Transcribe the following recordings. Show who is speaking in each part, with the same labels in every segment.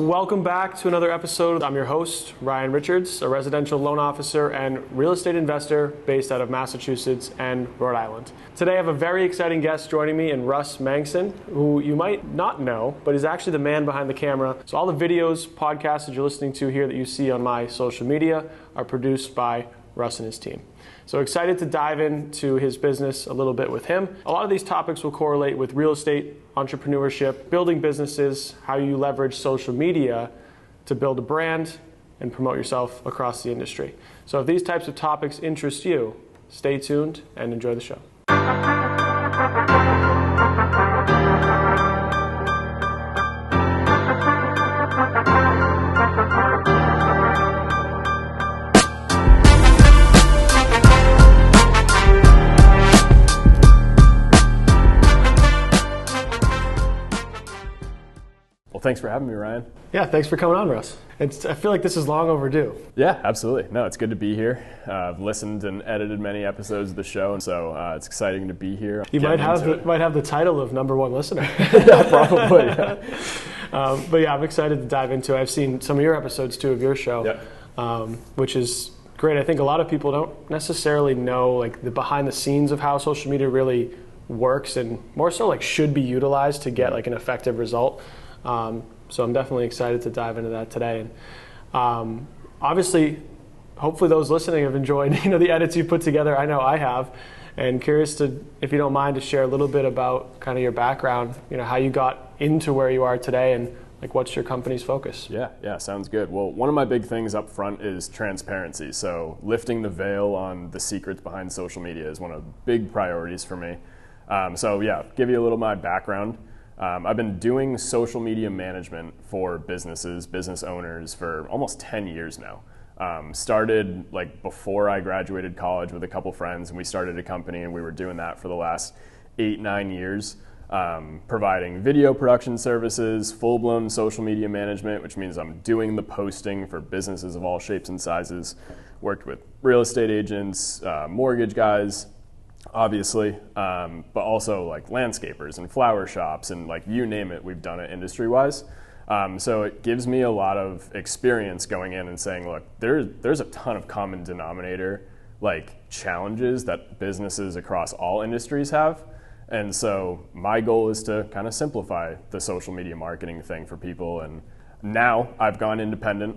Speaker 1: welcome back to another episode. I'm your host, Ryan Richards, a residential loan officer and real estate investor based out of Massachusetts and Rhode Island. Today I have a very exciting guest joining me in Russ Mangsen, who you might not know, but is actually the man behind the camera. So all the videos, podcasts that you're listening to here that you see on my social media are produced by Russ and his team. So excited to dive into his business a little bit with him. A lot of these topics will correlate with real estate, entrepreneurship, building businesses, how you leverage social media to build a brand and promote yourself across the industry. So if these types of topics interest you, stay tuned and enjoy the show.
Speaker 2: Well, thanks for having me, Ryan.
Speaker 1: Yeah, thanks for coming on, Russ. I feel like this is long overdue.
Speaker 2: Yeah, absolutely. No, it's good to be here. I've listened and edited many episodes of the show, and so it's exciting to be here.
Speaker 1: You might have the title of number one listener.
Speaker 2: Yeah, probably. Yeah.
Speaker 1: But yeah, I'm excited to dive into it. I've seen some of your episodes too of your show, which is great. I think a lot of people don't necessarily know like the behind the scenes of how social media really works, and more so like should be utilized to get like an effective result. So I'm definitely excited to dive into that today. And obviously, hopefully those listening have enjoyed the edits you put together. I know I have. And curious to, if you don't mind, to share a little bit about kind of your background, how you got into where you are today and like what's your company's focus?
Speaker 2: Yeah, sounds good. Well, one of my big things up front is transparency. So lifting the veil on the secrets behind social media is one of the big priorities for me. Give you a little of my background. I've been doing social media management for business owners for almost 10 years now. Started like before I graduated college with a couple friends, and we started a company, and we were doing that for the last 8-9 years, providing video production services, full-blown social media management, which means I'm doing the posting for businesses of all shapes and sizes. Worked with real estate agents, mortgage guys, obviously, but also like landscapers and flower shops and like you name it, we've done it industry-wise. So it gives me a lot of experience going in and saying, look, there's a ton of common denominator like challenges that businesses across all industries have. And so my goal is to kind of simplify the social media marketing thing for people. And now I've gone independent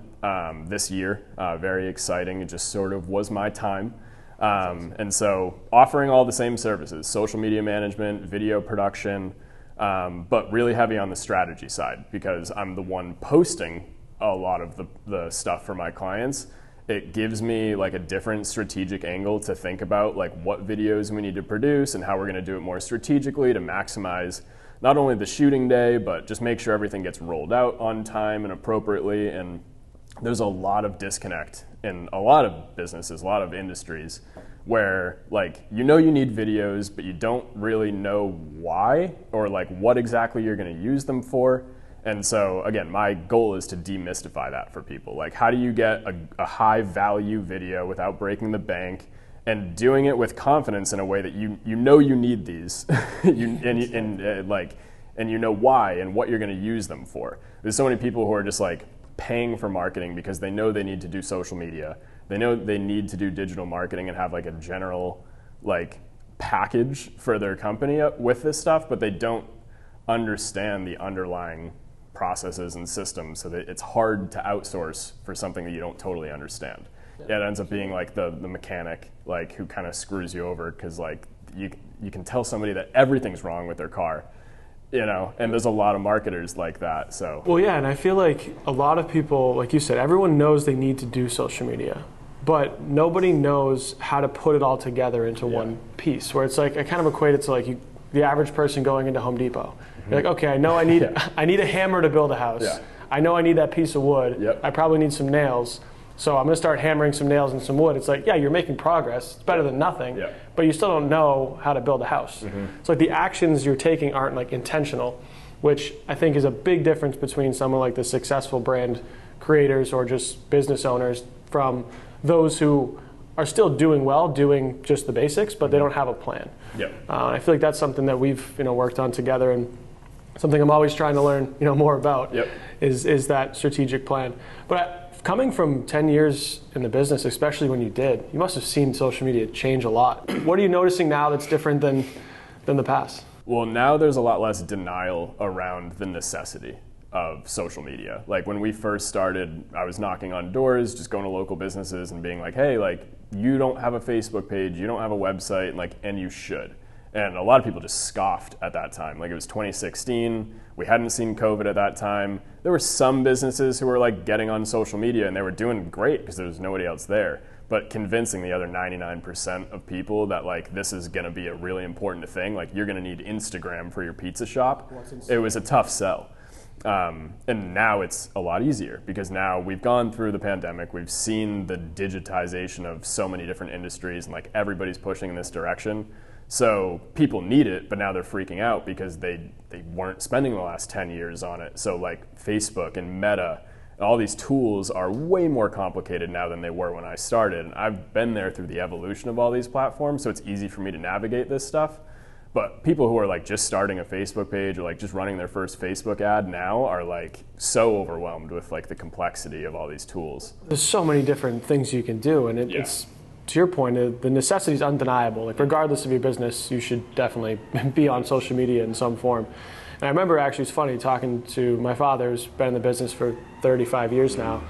Speaker 2: this year, very exciting. It just sort of was my time. And so offering all the same services, social media management, video production, but really heavy on the strategy side because I'm the one posting a lot of the stuff for my clients. It gives me like a different strategic angle to think about like what videos we need to produce and how we're going to do it more strategically to maximize not only the shooting day, but just make sure everything gets rolled out on time and appropriately. And there's a lot of disconnect in a lot of businesses, a lot of industries where like you need videos, but you don't really know why or like what exactly you're going to use them for. And so again, my goal is to demystify that for people. Like how do you get a high value video without breaking the bank and doing it with confidence in a way that you need these and you know why and what you're going to use them for. There's so many people who are just like paying for marketing because they know they need to do social media. They know they need to do digital marketing and have like a general like package for their company with this stuff, but they don't understand the underlying processes and systems, so that it's hard to outsource for something that you don't totally understand. Yeah, it ends up being like the mechanic like who kind of screws you over because like you can tell somebody that everything's wrong with their car. And there's a lot of marketers like that. So
Speaker 1: well, yeah, and I feel like a lot of people, like you said, everyone knows they need to do social media, but nobody knows how to put it all together into one piece. Where it's like I kind of equate it to like the average person going into Home Depot. You're like, okay, I know I need a hammer to build a house. Yeah. I know I need that piece of wood. Yep. I probably need some nails. So I'm going to start hammering some nails and some wood. It's like, yeah, you're making progress. It's better than nothing, but you still don't know how to build a house. It's like the actions you're taking aren't like intentional, which I think is a big difference between someone like the successful brand creators or just business owners from those who are still doing well, doing just the basics, but they don't have a plan. I feel like that's something that we've worked on together, and something I'm always trying to learn, more about.
Speaker 2: Yep.
Speaker 1: Is that strategic plan. But coming from 10 years in the business, especially when you did, you must have seen social media change a lot. What are you noticing now that's different than the past?
Speaker 2: Well, now there's a lot less denial around the necessity of social media. Like when we first started, I was knocking on doors, just going to local businesses and being like, hey, like you don't have a Facebook page, you don't have a website, and you should. And a lot of people just scoffed at that time. Like it was 2016, we hadn't seen COVID at that time. There were some businesses who were like getting on social media and they were doing great because there was nobody else there. But convincing the other 99% of people that like this is gonna be a really important thing, like you're gonna need Instagram for your pizza shop, it was a tough sell. And now it's a lot easier because now we've gone through the pandemic, we've seen the digitization of so many different industries and like everybody's pushing in this direction. So people need it, but now they're freaking out because they weren't spending the last 10 years on it. So like Facebook and Meta, all these tools are way more complicated now than they were when I started. And I've been there through the evolution of all these platforms, so it's easy for me to navigate this stuff. But people who are like just starting a Facebook page or like just running their first Facebook ad now are like so overwhelmed with like the complexity of all these tools.
Speaker 1: There's so many different things you can do, and it's, to your point, the necessity is undeniable. Like regardless of your business, you should definitely be on social media in some form. And I remember actually, it's funny, talking to my father who's been in the business for 35 years now.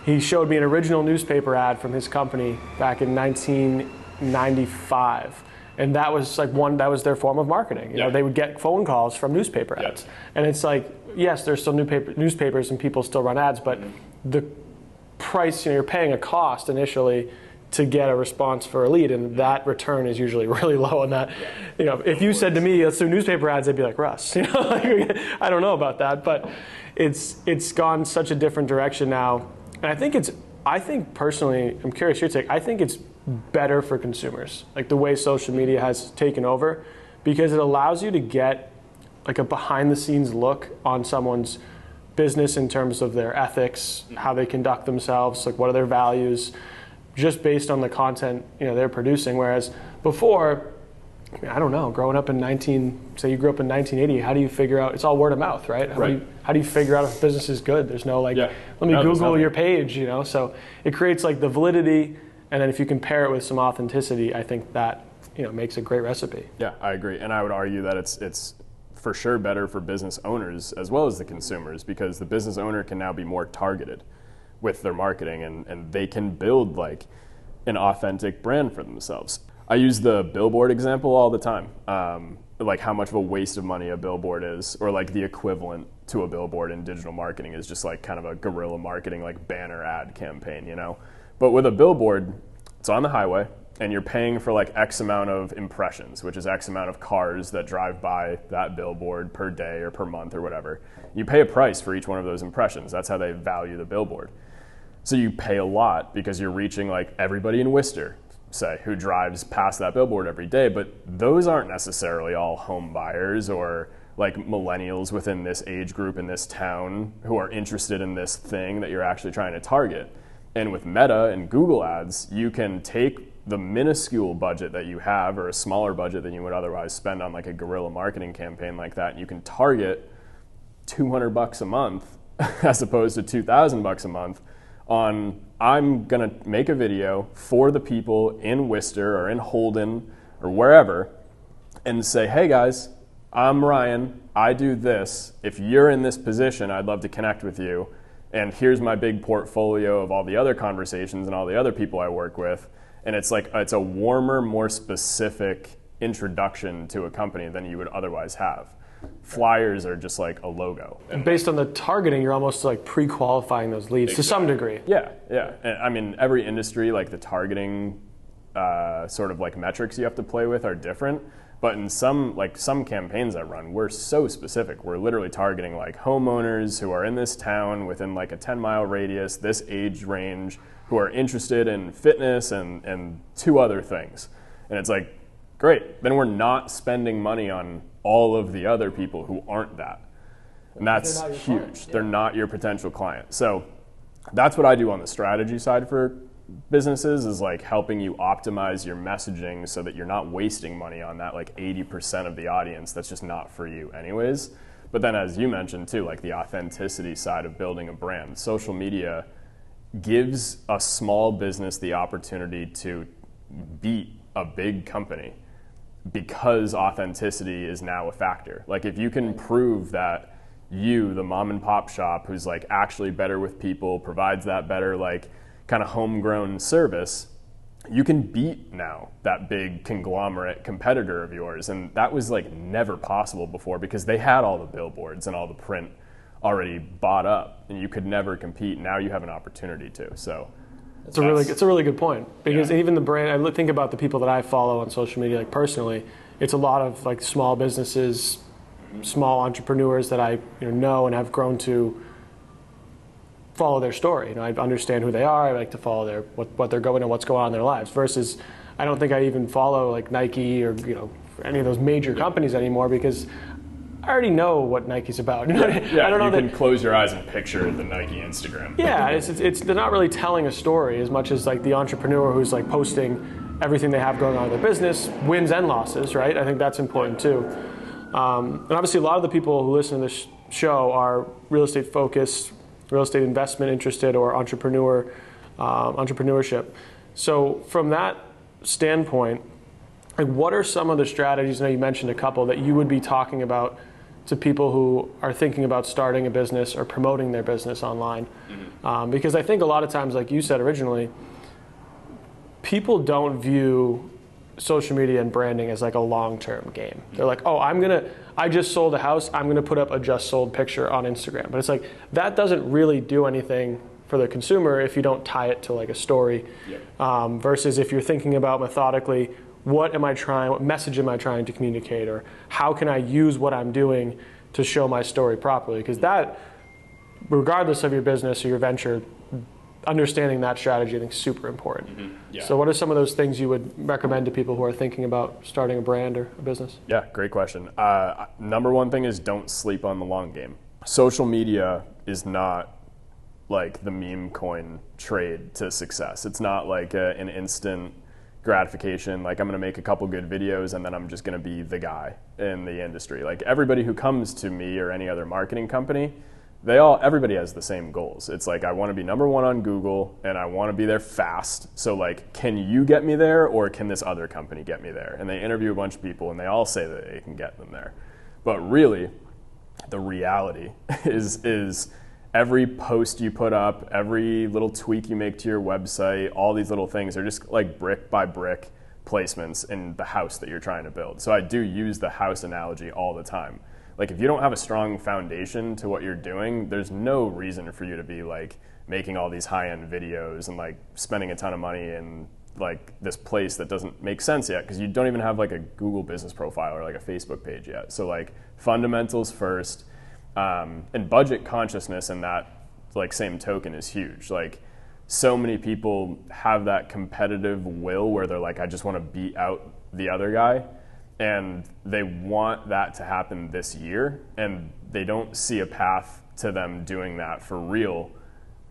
Speaker 1: He showed me an original newspaper ad from his company back in 1995. And that was like that was their form of marketing. You know, they would get phone calls from newspaper ads. And it's like, yes, there's still newspapers and people still run ads, but the price, you're paying a cost initially to get a response for a lead, and that return is usually really low. And that, if you said to me, let's do newspaper ads, I'd be like, Russ, I don't know about that, but it's gone such a different direction now. And I think personally, I'm curious your take, I think it's better for consumers, like the way social media has taken over, because it allows you to get like a behind the scenes look on someone's business in terms of their ethics, how they conduct themselves, like what are their values, just based on the content they're producing. Whereas before, I don't know, growing up in say you grew up in 1980, how do you figure out, it's all word of mouth, right? How do you figure out if a business is good? There's no let me Google your page, so it creates like the validity. And then if you compare it with some authenticity, I think that makes a great recipe.
Speaker 2: Yeah, I agree. And I would argue that it's for sure better for business owners as well as the consumers, because the business owner can now be more targeted with their marketing and they can build like an authentic brand for themselves. I use the billboard example all the time, like how much of a waste of money a billboard is, or like the equivalent to a billboard in digital marketing is just like kind of a guerrilla marketing like banner ad campaign, But with a billboard, it's on the highway, and you're paying for like X amount of impressions, which is X amount of cars that drive by that billboard per day or per month or whatever. You pay a price for each one of those impressions. That's how they value the billboard. So you pay a lot because you're reaching like everybody in Worcester, say, who drives past that billboard every day. But those aren't necessarily all home buyers or like millennials within this age group in this town who are interested in this thing that you're actually trying to target. And with Meta and Google ads, you can take the minuscule budget that you have, or a smaller budget than you would otherwise spend on like a guerrilla marketing campaign like that, and you can target $200 a month as opposed to $2,000 a month on, I'm gonna make a video for the people in Worcester or in Holden or wherever and say, hey guys, I'm Ryan, I do this. If you're in this position, I'd love to connect with you. And here's my big portfolio of all the other conversations and all the other people I work with. And it's like, it's a warmer, more specific introduction to a company than you would otherwise have. Flyers are just like a logo.
Speaker 1: And based on the targeting, you're almost like pre-qualifying those leads to some degree.
Speaker 2: Yeah. And I mean, every industry, like the targeting sort of like metrics you have to play with are different. But in some campaigns I run, we're so specific. We're literally targeting like homeowners who are in this town within like a 10-mile radius, this age range, who are interested in fitness and two other things. And it's like, great, then we're not spending money on all of the other people who aren't that. And that's huge. They're not your potential client. So that's what I do on the strategy side for businesses, is like helping you optimize your messaging so that you're not wasting money on that like 80% of the audience that's just not for you anyways, But then, as you mentioned too, like the authenticity side of building a brand, social media gives a small business the opportunity to beat a big company because authenticity is now a factor. Like if you can prove that you, the mom and pop shop who's like actually better with people, provides that better like kind of homegrown service, you can beat now that big conglomerate competitor of yours. And that was like never possible before because they had all the billboards and all the print already bought up and you could never compete. Now you have an opportunity to. So
Speaker 1: it's a really good point because even the brand, I think about the people that I follow on social media, like personally, it's a lot of like small businesses, small entrepreneurs that I know and have grown to follow their story. I understand who they are. I like to follow their what they're going and what's going on in their lives. Versus, I don't think I even follow like Nike or any of those major companies anymore because I already know what Nike's about.
Speaker 2: Yeah, I don't know. You can close your eyes and picture the Nike Instagram.
Speaker 1: Yeah, it's they're not really telling a story as much as like the entrepreneur who's like posting everything they have going on in their business, wins and losses, right? I think that's important too. And obviously, a lot of the people who listen to this show are real estate focused, real estate investment interested, or entrepreneurship. So from that standpoint, like what are some of the strategies? I know you mentioned a couple that you would be talking about to people who are thinking about starting a business or promoting their business online. Because I think a lot of times, like you said originally, people don't view social media and branding as like a long-term game. They're like, oh, I just sold a house, I'm gonna put up a just sold picture on Instagram. But it's like, that doesn't really do anything for the consumer if you don't tie it to like a story. Versus if you're thinking about methodically, what message am I trying to communicate, or how can I use what I'm doing to show my story properly? Because that, regardless of your business or your venture, understanding that strategy I think is super important. So what are some of those things you would recommend to people who are thinking about starting a brand or a business?
Speaker 2: Yeah, great question. Number one thing is don't sleep on the long game. Social media is not like the meme coin trade to success. It's not like an instant gratification, like I'm going to make a couple good videos and then I'm just going to be the guy in the industry. Like everybody who comes to me or any other marketing company, everybody has the same goals. It's like, I want to be number one on Google and I want to be there fast. So like, can you get me there or can this other company get me there? And they interview a bunch of people and they all say that they can get them there. But really, the reality is every post you put up, every little tweak you make to your website, all these little things are just like brick by brick placements in the house that you're trying to build. So I do use the house analogy all the time. Like if you don't have a strong foundation to what you're doing, there's no reason for you to be like making all these high-end videos and like spending a ton of money in like this place that doesn't make sense yet because you don't even have like a Google business profile or like a Facebook page yet. So like fundamentals first. And budget consciousness in that like same token is huge. Like so many people have that competitive will where they're like, I just want to beat out the other guy. And they want that to happen this year. And they don't see a path to them doing that for real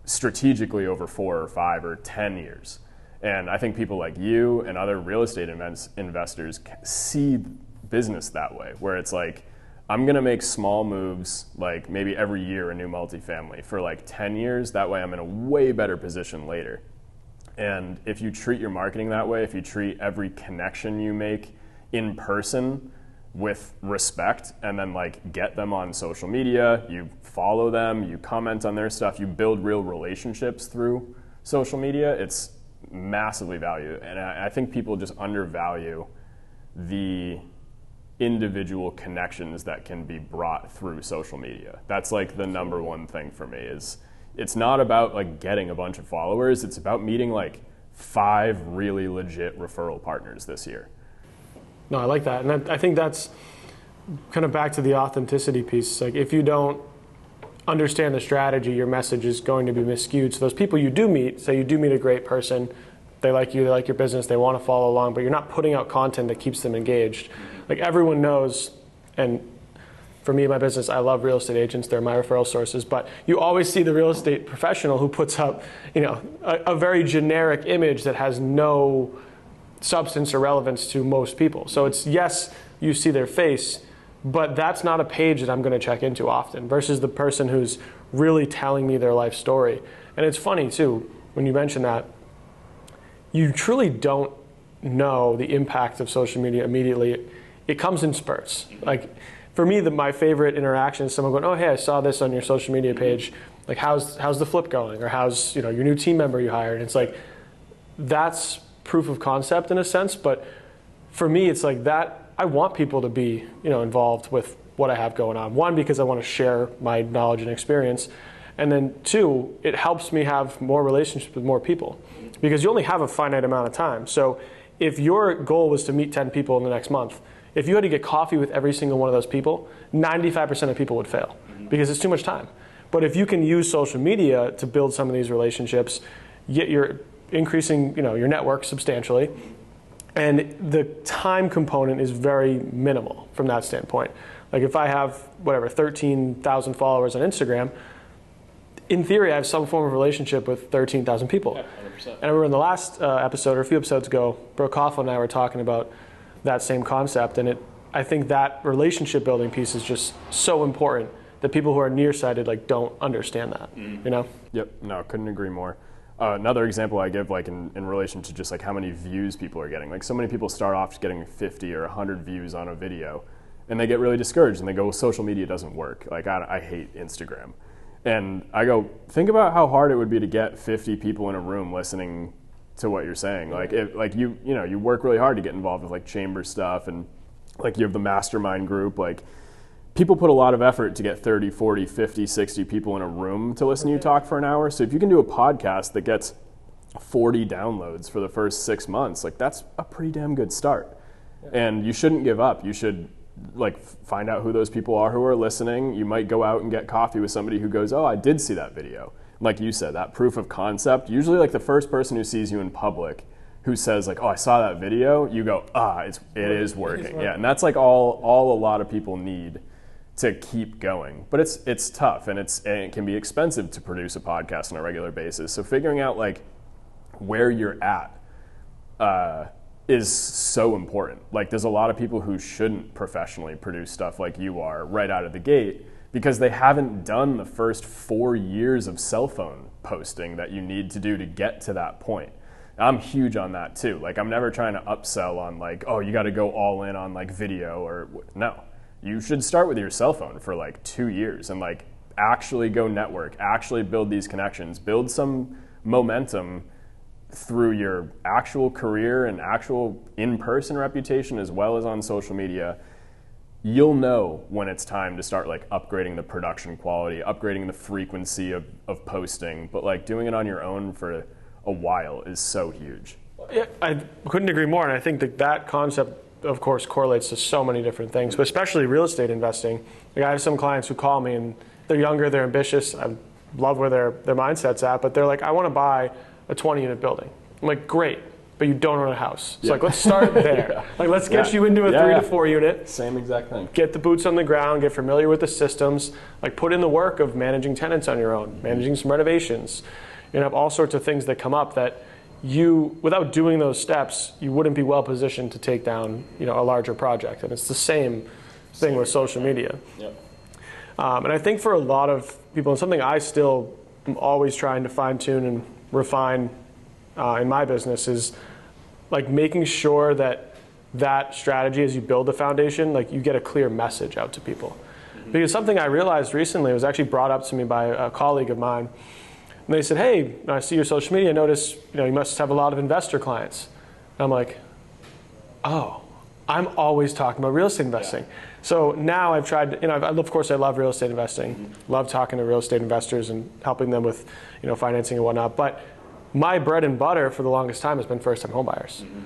Speaker 2: strategically over 4 or 5 or 10 years. And I think people like you and other real estate investors see business that way, where it's like, I'm going to make small moves, like maybe every year a new multifamily for like 10 years. That way I'm in a way better position later. And if you treat your marketing that way, if you treat every connection you make in person with respect and then like get them on social media, you follow them, you comment on their stuff, you build real relationships through social media, it's massively valued. And I think people just undervalue the individual connections that can be brought through social media. That's like the number one thing for me is it's not about like getting a bunch of followers. It's about meeting like 5 really legit referral partners this year.
Speaker 1: No, I like that. And I think that's kind of back to the authenticity piece. Like if you don't understand the strategy, your message is going to be miscued. So those people you do meet, say you do meet a great person, they like you, they like your business, they want to follow along, but you're not putting out content that keeps them engaged. Like everyone knows, and for me, my business, I love real estate agents, they're my referral sources, but you always see the real estate professional who puts up, a very generic image that has no substance or relevance to most people. So it's, yes, you see their face, but that's not a page that I'm going to check into often versus the person who's really telling me their life story. And it's funny too, when you mention that, you truly don't know the impact of social media immediately. It comes in spurts. Like for me, my favorite interaction is someone going, oh, hey, I saw this on your social media page. Like, how's the flip going? Or how's, your new team member you hired? And it's like, that's proof of concept in a sense. But for me, it's like that, I want people to be, involved with what I have going on. One, because I want to share my knowledge and experience. And then two, it helps me have more relationships with more people because you only have a finite amount of time. So if your goal was to meet 10 people in the next month, if you had to get coffee with every single one of those people, 95% of people would fail because it's too much time. But if you can use social media to build some of these relationships, you're increasing, your network substantially. And the time component is very minimal from that standpoint. Like if I have, 13,000 followers on Instagram, in theory, I have some form of relationship with 13,000 people.
Speaker 2: Yeah, 100%.
Speaker 1: And I remember in the last episode, or a few episodes ago, Brooke Coughlin and I were talking about that same concept. And I think that relationship building piece is just so important that people who are nearsighted don't understand that,
Speaker 2: Yep, no, couldn't agree more. Another example I give in relation to just how many views people are getting. So many people start off just getting 50 or 100 views on a video and they get really discouraged and they go, well, social media doesn't work. I hate Instagram. And I go, think about how hard it would be to get 50 people in a room listening to what you're saying. You work really hard to get involved with chamber stuff and you have the mastermind group. People put a lot of effort to get 30, 40, 50, 60 people in a room to listen to you talk for an hour. So if you can do a podcast that gets 40 downloads for the first 6 months, that's a pretty damn good start. And you shouldn't give up. You should find out who those people are who are listening. You might go out and get coffee with somebody who goes, oh, I did see that video. Like you said, that proof of concept, usually the first person who sees you in public who says oh, I saw that video, you go, it is working. Yeah, and that's all a lot of people need to keep going. But it's tough and it can be expensive to produce a podcast on a regular basis. So figuring out where you're at is so important. There's a lot of people who shouldn't professionally produce stuff like you are right out of the gate because they haven't done the first 4 years of cell phone posting that you need to do to get to that point. I'm huge on that too. I'm never trying to upsell on oh, you got to go all in on video or no. You should start with your cell phone for 2 years and actually go network, actually build these connections, build some momentum through your actual career and actual in-person reputation as well as on social media. You'll know when it's time to start upgrading the production quality, upgrading the frequency of posting, but doing it on your own for a while is so huge.
Speaker 1: Yeah, I couldn't agree more, and I think that concept, of course, correlates to so many different things, but especially real estate investing. I have some clients who call me and they're younger, they're ambitious, I love where their mindset's at, but they're I want to buy a 20-unit building. I'm great, but you don't own a house. It's let's start there.
Speaker 2: Yeah.
Speaker 1: Let's get you into a 3 to 4 unit.
Speaker 2: Same exact thing.
Speaker 1: Get the boots on the ground, get familiar with the systems, put in the work of managing tenants on your own, managing some renovations. You have all sorts of things that come up that you, without doing those steps, you wouldn't be well positioned to take down a larger project. And it's the same thing with social media.
Speaker 2: Yep.
Speaker 1: And I think for a lot of people, and something I still am always trying to fine tune and refine in my business is making sure that strategy as you build the foundation, you get a clear message out to people. Mm-hmm. Because something I realized recently was actually brought up to me by a colleague of mine. And they said, hey, I see your social media, I notice you must have a lot of investor clients. And I'm like, oh, I'm always talking about real estate investing. Yeah. So now I've tried, of course I love real estate investing, mm-hmm. love talking to real estate investors and helping them with financing and whatnot. But my bread and butter for the longest time has been first-time homebuyers. Mm-hmm.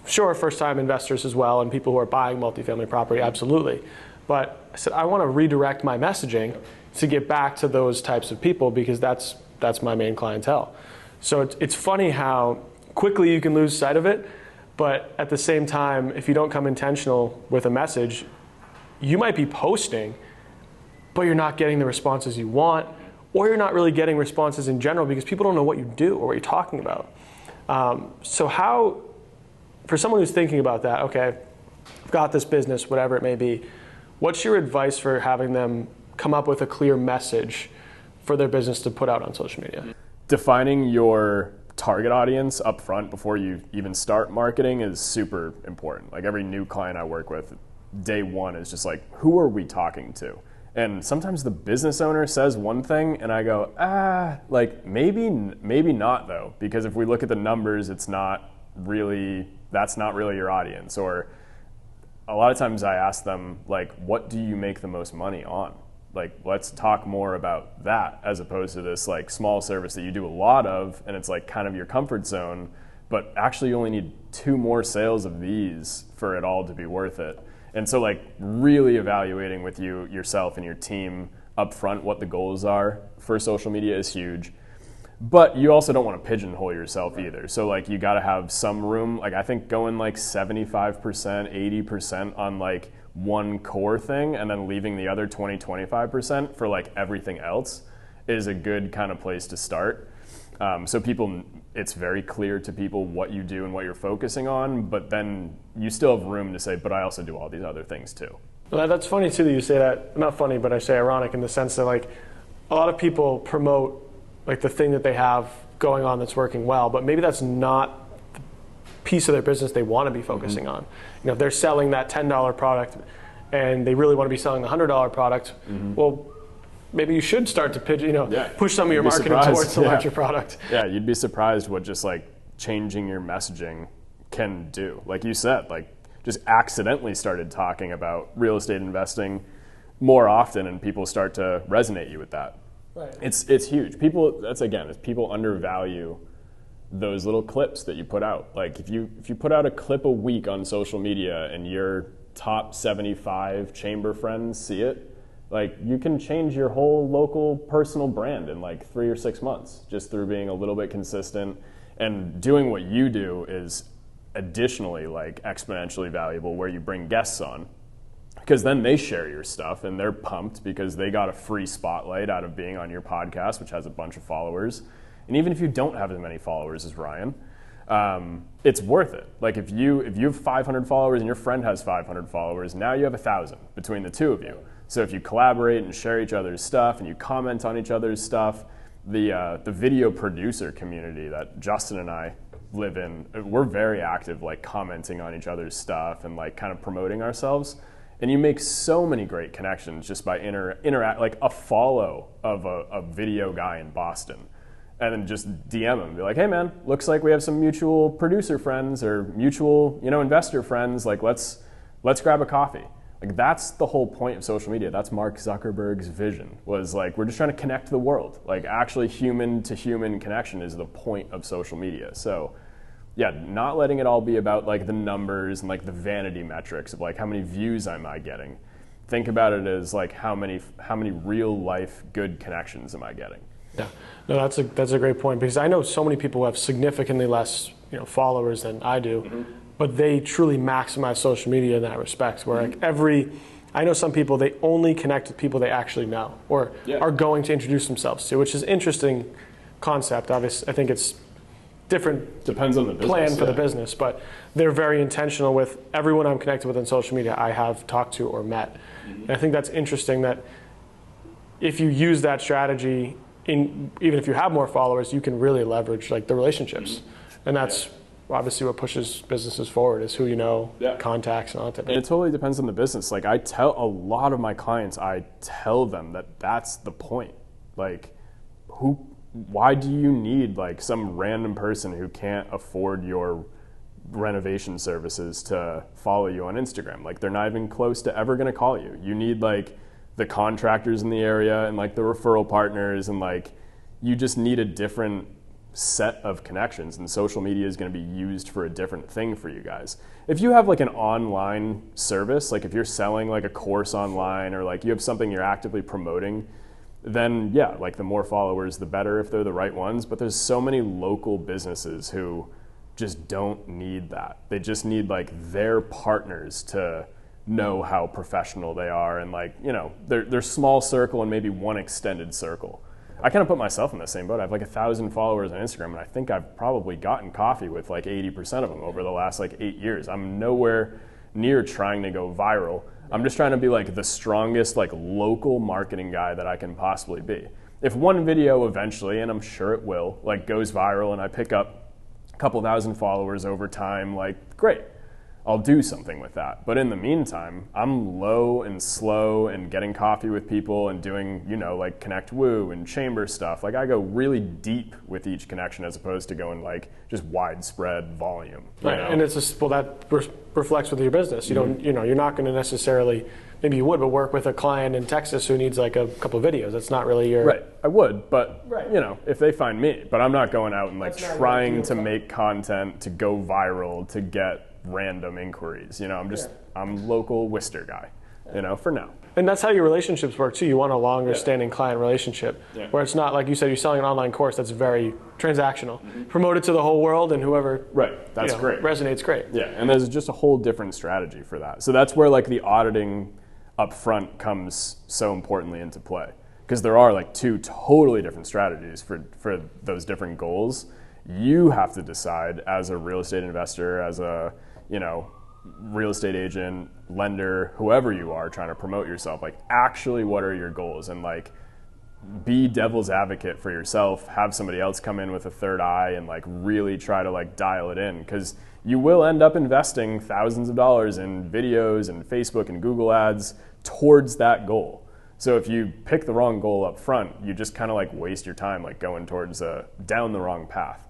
Speaker 1: Sure, first-time investors as well and people who are buying multifamily property, absolutely. But I said, I want to redirect my messaging to get back to those types of people because that's my main clientele. So it's funny how quickly you can lose sight of it, but at the same time, if you don't come intentional with a message, you might be posting, but you're not getting the responses you want, or you're not really getting responses in general because people don't know what you do or what you're talking about. So for someone who's thinking about that, okay, I've got this business, whatever it may be, What's your advice for having them come up with a clear message for their business to put out on social media?
Speaker 2: Defining your target audience up front before you even start marketing is super important. Like every new client I work with, day one is just like, who are we talking to? And sometimes the business owner says one thing and I go, like maybe not though, because if we look at the numbers, that's not really your audience. Or a lot of times I ask them, like, what do you make the most money on? Like, let's talk more about that as opposed to this like small service that you do a lot of and it's like kind of your comfort zone, but actually you only need 2 more sales of these for it all to be worth it. And so like really evaluating with yourself and your team up front what the goals are for social media is huge. But you also don't want to pigeonhole yourself either. So like you got to have some room. Like I think going like 75%, 80% on like one core thing and then leaving the other 20-25% for like everything else is a good kind of place to start. So people, it's very clear to people what you do and what you're focusing on, but then you still have room to say, but I also do all these other things too.
Speaker 1: Well, that's funny too that you say that. Not funny, but I say ironic in the sense that like a lot of people promote like the thing that they have going on that's working well, but maybe that's not the piece of their business they want to be focusing on. You know, if they're selling that $10 product and they really want to be selling the $100 product, well, maybe you should start to push some of your marketing towards the larger product.
Speaker 2: Yeah, you'd be surprised what just like changing your messaging can do. Like you said, like just accidentally started talking about real estate investing more often and people start to resonate you with that.
Speaker 1: Right.
Speaker 2: It's huge. People undervalue those little clips that you put out. Like if you put out a clip a week on social media and your top 75 chamber friends see it, like you can change your whole local personal brand in like 3 or 6 months just through being a little bit consistent. And doing what you do is additionally like exponentially valuable where you bring guests on, because then they share your stuff and they're pumped because they got a free spotlight out of being on your podcast, which has a bunch of followers. And even if you don't have as many followers as Ryan, it's worth it. Like if you have 500 followers and your friend has 500 followers, now you have 1,000 between the two of you. So if you collaborate and share each other's stuff and you comment on each other's stuff, the video producer community that Justin and I live in, we're very active, like commenting on each other's stuff and like kind of promoting ourselves. And you make so many great connections just by interact, like a follow of a video guy in Boston, and then just DM him, be like, hey man, looks like we have some mutual producer friends or mutual, investor friends. Like let's grab a coffee. Like that's the whole point of social media. That's Mark Zuckerberg's vision, was like, we're just trying to connect the world. Like actually human to human connection is the point of social media. So yeah, not letting it all be about like the numbers and like the vanity metrics of like how many views am I getting. Think about it as like how many real life good connections am I getting.
Speaker 1: Yeah, no, that's a great point, because I know so many people who have significantly less followers than I do, but they truly maximize social media in that respect. Where like I know some people, they only connect with people they actually know or are going to introduce themselves to, which is an interesting concept. Obviously, I think it's different.
Speaker 2: Depends on the business,
Speaker 1: plan for the business, but they're very intentional with everyone I'm connected with on social media I have talked to or met. And I think that's interesting that if you use that strategy, even if you have more followers, you can really leverage like the relationships. And that's obviously what pushes businesses forward, is who you know, contacts, and all that.
Speaker 2: And it totally depends on the business. Like I tell a lot of my clients, I tell them that that's the point. Like why do you need like some random person who can't afford your renovation services to follow you on Instagram? Like they're not even close to ever going to call you. You need like the contractors in the area and like the referral partners, and like you just need a different set of connections, and social media is going to be used for a different thing for you guys. If you have like an online service, like if you're selling like a course online or like you have something you're actively promoting, then yeah, like the more followers, the better if they're the right ones. But there's so many local businesses who just don't need that. They just need like their partners to know how professional they are, and like, their small circle and maybe one extended circle. I kind of put myself in the same boat. I have like 1,000 followers on Instagram, and I think I've probably gotten coffee with like 80% of them over the last like 8 years. I'm nowhere near trying to go viral. I'm just trying to be like the strongest like local marketing guy that I can possibly be. If one video eventually, and I'm sure it will, like goes viral and I pick up a couple thousand followers over time, like great, I'll do something with that. But in the meantime, I'm low and slow and getting coffee with people and doing, like Connect Woo and chamber stuff. Like I go really deep with each connection as opposed to going like just widespread volume.
Speaker 1: Right, and it's just, well, that reflects with your business. You don't, you're not going to necessarily, maybe you would, but work with a client in Texas who needs like a couple of videos. That's not really your...
Speaker 2: Right, I would, but if they find me. But I'm not going out and like trying to make content to go viral to get random inquiries. I'm local Worcester guy, for now.
Speaker 1: And that's how your relationships work too. You want a longer standing client relationship where it's not like you said, you're selling an online course that's very transactional. Promote it to the whole world and whoever
Speaker 2: that's great.
Speaker 1: Resonates great.
Speaker 2: Yeah, and there's just a whole different strategy for that. So that's where like the auditing up front comes so importantly into play, because there are like two totally different strategies for those different goals. You have to decide as a real estate investor, as a real estate agent, lender, whoever you are trying to promote yourself, like actually what are your goals, and like be devil's advocate for yourself, have somebody else come in with a third eye and like really try to like dial it in, because you will end up investing thousands of dollars in videos and Facebook and Google ads towards that goal. So if you pick the wrong goal up front, you just kind of like waste your time like going towards down the wrong path.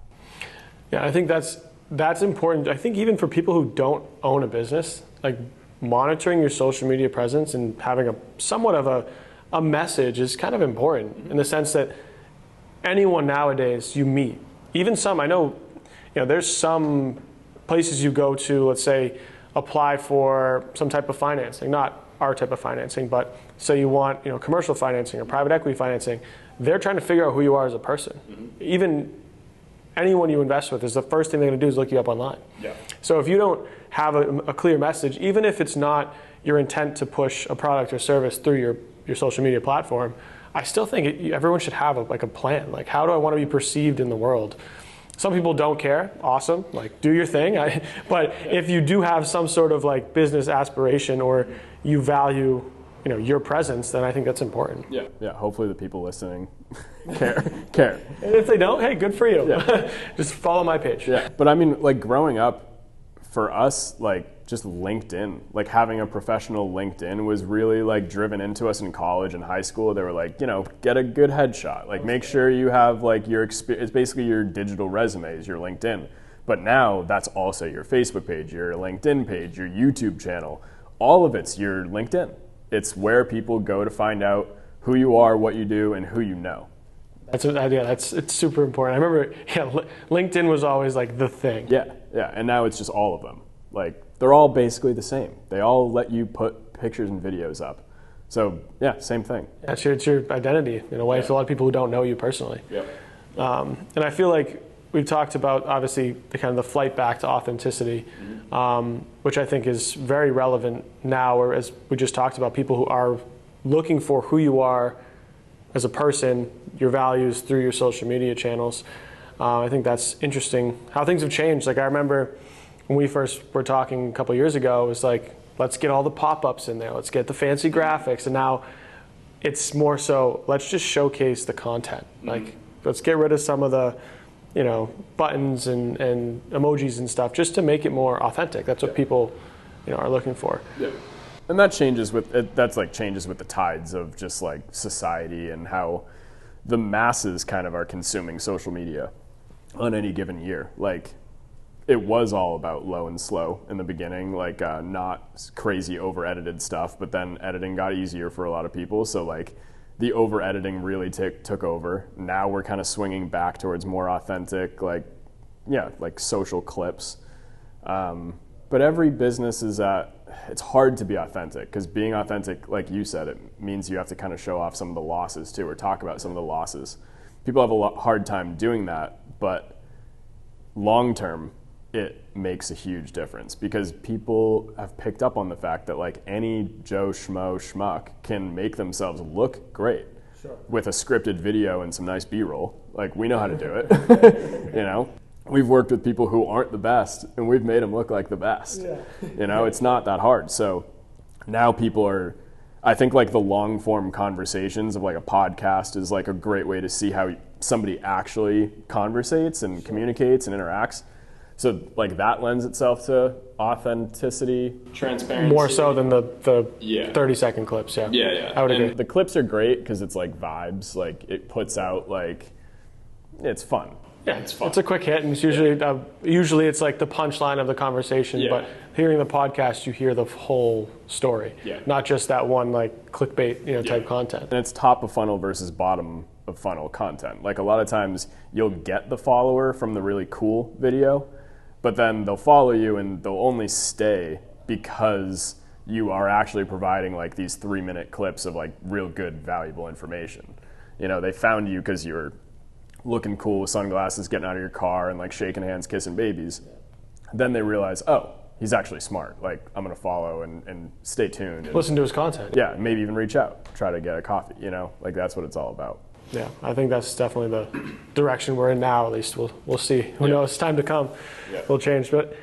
Speaker 1: Yeah, I think that's important. I think even for people who don't own a business, like monitoring your social media presence and having a somewhat of a message is kind of important in the sense that anyone nowadays you meet, even some, I know, there's some places you go to, let's say, apply for some type of financing, not our type of financing, but say you want, commercial financing or private equity financing. They're trying to figure out who you are as a person. Even anyone you invest with is the first thing they're going to do is look you up online. Yeah. So if you don't have a clear message, even if it's not your intent to push a product or service through your social media platform, I still think everyone should have a plan. Like, how do I want to be perceived in the world? Some people don't care. Awesome. Like, do your thing. But if you do have some sort of like business aspiration or you value your presence, then I think that's important.
Speaker 2: Yeah. Yeah. Hopefully the people listening care.
Speaker 1: And if they don't, hey, good for you. Yeah. Just follow my page.
Speaker 2: Yeah. But I mean, like growing up for us, like just LinkedIn, like having a professional LinkedIn was really like driven into us in college and high school. They were like, get a good headshot. Like make sure you have like your experience. It's basically your digital resume is your LinkedIn. But now that's also your Facebook page, your LinkedIn page, your YouTube channel. All of it's your LinkedIn. It's where people go to find out who you are, what you do, and who you know.
Speaker 1: It's super important. I remember, LinkedIn was always like the thing.
Speaker 2: Yeah, and now it's just all of them. Like they're all basically the same. They all let you put pictures and videos up. So yeah, same thing.
Speaker 1: Yeah, it's your identity in a way. It's a lot of people who don't know you personally.
Speaker 2: Yep.
Speaker 1: And I feel like we've talked about obviously the kind of the flight back to authenticity, which I think is very relevant now, or as we just talked about, people who are looking for who you are as a person, your values through your social media channels. I think that's interesting how things have changed. Like I remember when we first were talking a couple of years ago, it was like, let's get all the pop-ups in there. Let's get the fancy graphics. And now it's more so, let's just showcase the content. Like let's get rid of some of the buttons and emojis and stuff just to make it more authentic. That's what people, are looking for.
Speaker 2: Yeah. And that changes with the tides of just like society and how the masses kind of are consuming social media on any given year. Like it was all about low and slow in the beginning, like not crazy over edited stuff, but then editing got easier for a lot of people. So like the over editing really took over. Now we're kind of swinging back towards more authentic, like social clips. But every business it's hard to be authentic, because being authentic, like you said, it means you have to kind of show off some of the losses too, or talk about some of the losses. People have a hard time doing that, but long term, it makes a huge difference, because people have picked up on the fact that like any Joe Schmo schmuck can make themselves look great with a scripted video and some nice B-roll. Like we know how to do it. We've worked with people who aren't the best, and we've made them look like the best. Yeah. It's not that hard. So Now people are, I think like the long form conversations of like a podcast is like a great way to see how somebody actually conversates and communicates and interacts. So like that lends itself to authenticity, transparency.
Speaker 1: More so than the 30-second clips, yeah.
Speaker 2: Yeah.
Speaker 1: I would agree.
Speaker 2: The clips are great because it's like vibes. Like it puts out like, it's fun.
Speaker 1: Yeah, it's fun. It's a quick hit, and it's usually it's like the punchline of the conversation. But hearing the podcast, you hear the whole story, not just that one like clickbait type content.
Speaker 2: And it's top of funnel versus bottom of funnel content. Like a lot of times, you'll get the follower from the really cool video, but then they'll follow you and they'll only stay because you are actually providing like these 3-minute clips of like real good, valuable information. They found you because you were looking cool with sunglasses, getting out of your car and like shaking hands, kissing babies. Then they realize, oh, he's actually smart. Like I'm going to follow and stay tuned. And,
Speaker 1: listen to his content.
Speaker 2: Yeah, maybe even reach out, try to get a coffee, like that's what it's all about.
Speaker 1: Yeah, I think that's definitely the direction we're in now. At least we'll see. Who knows? Time to come. Will change. But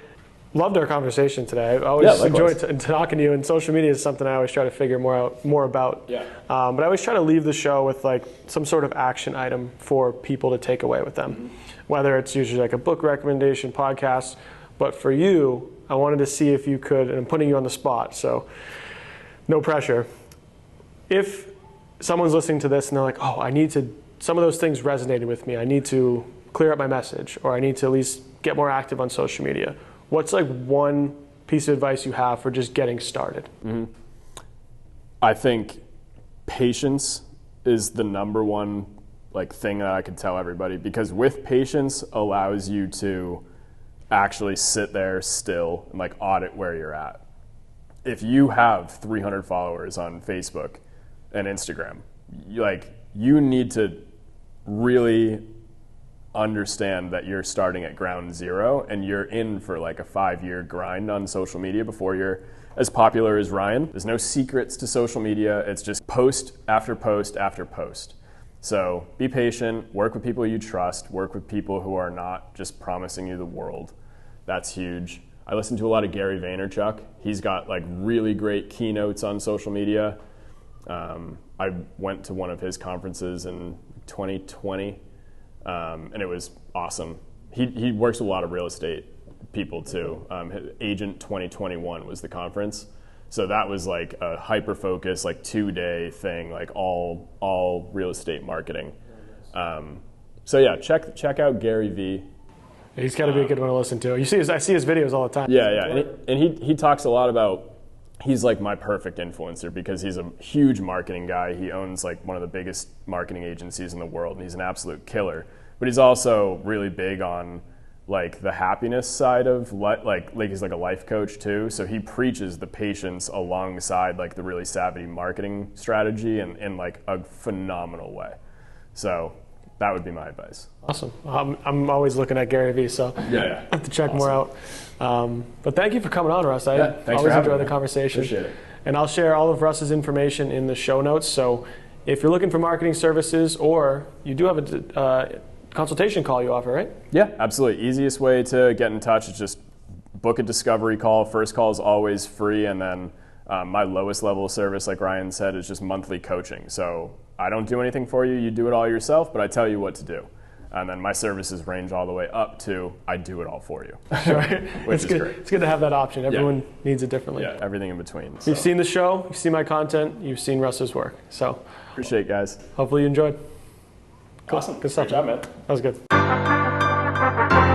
Speaker 1: loved our conversation today. I always enjoy talking to you. And social media is something I always try to figure more about. Yeah. But I always try to leave the show with like some sort of action item for people to take away with them. Mm-hmm. Whether it's usually like a book recommendation, podcast. But for you, I wanted to see if you could, and I'm putting you on the spot, so no pressure. If someone's listening to this and they're like, oh, some of those things resonated with me. I need to clear up my message, or I need to at least get more active on social media. What's like one piece of advice you have for just getting started?
Speaker 2: Mm-hmm. I think patience is the number one like thing that I could tell everybody, because with patience allows you to actually sit there still and like audit where you're at. If you have 300 followers on Facebook and Instagram, you need to really understand that you're starting at ground zero and you're in for like a 5-year grind on social media before you're as popular as Ryan. There's no secrets to social media. It's just post after post after post. So be patient, work with people you trust, work with people who are not just promising you the world. That's huge. I listen to a lot of Gary Vaynerchuk. He's got like really great keynotes on social media. I went to one of his conferences in 2020, and it was awesome. He works with a lot of real estate people too. Agent 2021 was the conference. So that was like a hyper-focused, like 2-day thing, like all real estate marketing. So yeah, check out Gary V.
Speaker 1: He's got to be a good one to listen to. I see his videos all the time.
Speaker 2: Yeah. And he talks a lot about, he's like my perfect influencer because he's a huge marketing guy. He owns like one of the biggest marketing agencies in the world, and he's an absolute killer. But he's also really big on like the happiness side of like he's like a life coach too. So he preaches the patience alongside like the really savvy marketing strategy in like a phenomenal way. So that would be my advice.
Speaker 1: Awesome. I'm always looking at Gary Vee, so I have to check more out. But thank you for coming on, Russ. I always enjoy the conversation.
Speaker 2: Appreciate it.
Speaker 1: And I'll share all of Russ's information in the show notes. So if you're looking for marketing services, or you do have a consultation call you offer, right?
Speaker 2: Yeah, absolutely. Easiest way to get in touch is just book a discovery call. First call is always free, and then my lowest level of service, like Ryan said, is just monthly coaching. So I don't do anything for you. You do it all yourself, but I tell you what to do. And then my services range all the way up to I do it all for you.
Speaker 1: Right.
Speaker 2: Which is great.
Speaker 1: It's good to have that option. Everyone needs it differently.
Speaker 2: Yeah, everything in between. So.
Speaker 1: You've seen the show, you've seen my content, you've seen Russ's work. So
Speaker 2: appreciate it, guys.
Speaker 1: Hopefully you enjoyed.
Speaker 2: Cool. Awesome.
Speaker 1: Good stuff.
Speaker 2: Great job, man.
Speaker 1: That was good.